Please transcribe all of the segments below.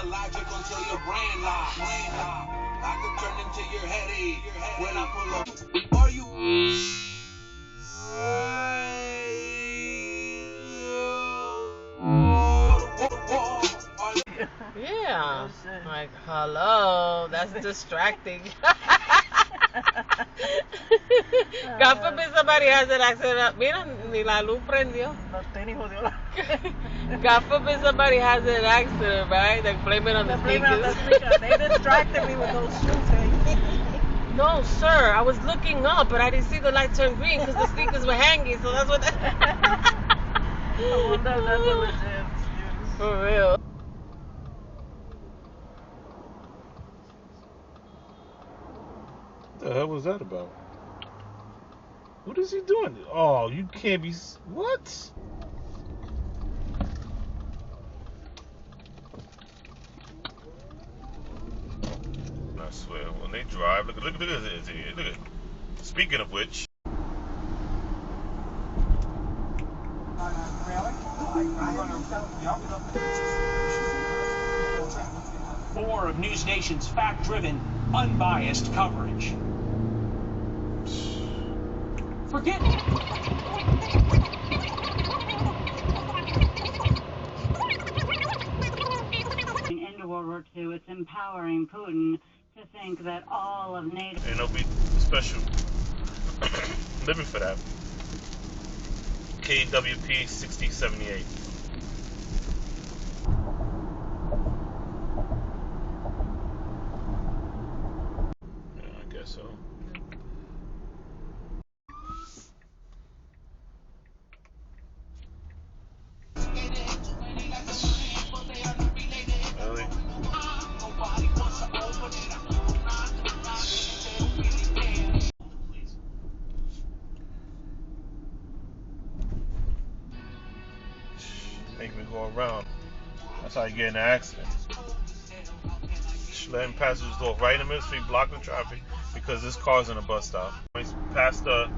the logic until your brain locks. I could turn into your headache when I pull up. Are you? Yeah. Like, hello. That's distracting. God forbid somebody has an accident. Mira, ni la luz prendió. God forbid somebody has an accident, right? They blame it on the sneakers. They distracted me with those shoes. No, sir. I was looking up, but I didn't see the light turn green because the sneakers were hanging. So that's what. I wonder if that's a legit excuse. For real. What the hell was that about? What is he doing? Oh, you can't be. What? I swear, when they drive, look at this idiot. Look at. Speaking of which. More of News Nation's fact-driven, unbiased coverage. Forget into World War II, it's empowering Putin to think that all of NATO... Ain't no be special living for that. KWP 6078. Yeah, I guess so. Really? Make me go around. That's how you get in an accident. Letting passengers go right in the middle street, blocking traffic because this car's in a bus stop. Past the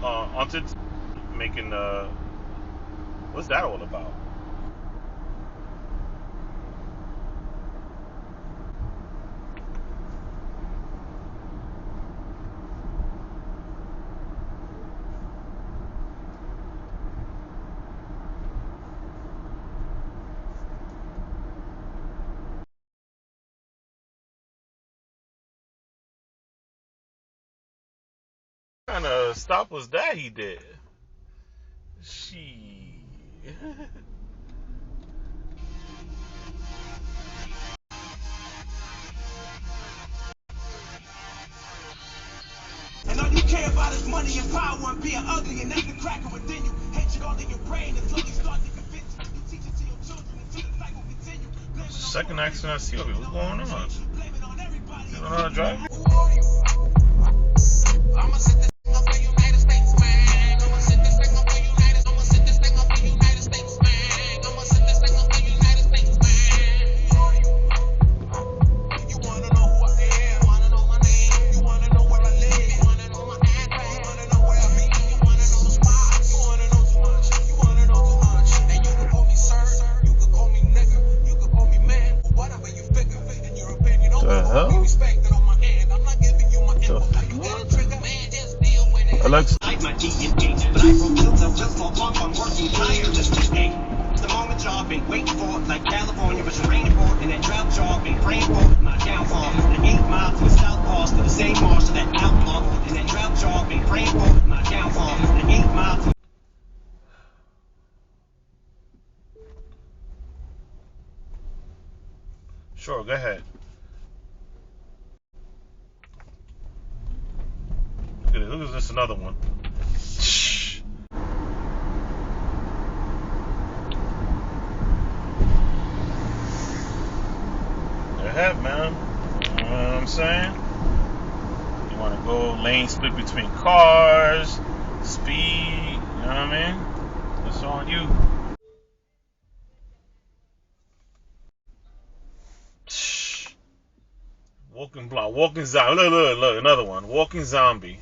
haunted, making what's that all about? What kind of stop was that he did? She. And all you care about is money and power and being ugly, and that's the cracker within you. Hatred all in your brain and slowly starts to convince you. You teach it to your children until the cycle continue. Second accident I see of it. What's going on? You don't know how to drive? I'ma set this thing up for United States, man. I'ma set this thing up for United. I'ma set this thing up for United States, man. I'ma set this thing up for United States, man. You wanna know who I am? Wanna know my name? You wanna know where I live? You wanna know my address? You wanna know where I be? You wanna know the spots? You wanna know too much? You wanna know too much? And you can call me sir, you can call me nigga, you can call me man, whatever you figure. In your opinion, don't give me respect that on my hand. I'm not giving you my info. You got a trigger, man, just deal with it. Alexa. my DNA, but I broke kills up just for fun. I'm working tirelessly. Hey, the moment job been waiting for, like California was raining for, and that drought job been praying for my downfall. The 8 miles to the south coast to the same marsh to that outlaw, and that drought job been praying for my downfall. The 8 miles. Sure, go ahead. Look at this, another one. Go ahead, man. You know what I'm saying? You want to go lane split between cars, speed, you know what I mean? It's on you. Walking zombie. Look, another one. Walking zombie.